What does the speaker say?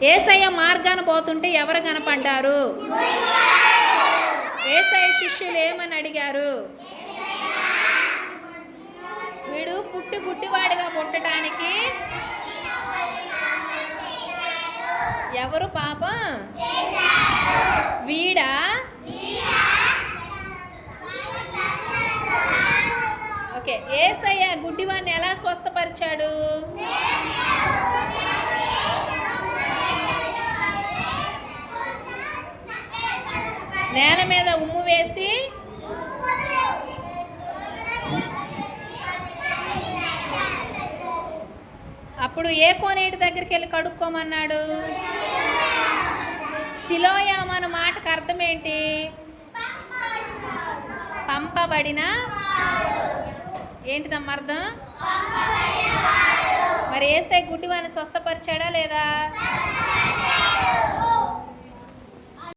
యేసయ్య మార్గాన పోతుంటే ఎవరు కనపడ్డారు? యేసయ్య శిష్యులు ఏమని అడిగారు? వీడు గుడ్డివాడిగా పుట్టడానికి ఎవరు పాపం? వీడా? ఓకే, యేసయ్య గుడ్డివాడిని ఎలా స్వస్థపరిచాడు? నేల మీద ఉమ్ము వేసి అప్పుడు ఏ కోనేటి దగ్గరికి వెళ్ళి కడుక్కోమన్నాడు? సిలోయాము అన్న మాటకు అర్థం ఏంటి? పంపబడిన. ఏంటిదమ్మా అర్థం? మరి యేసయ్య గుడ్డివాడిని స్వస్థపరిచాడా లేదా?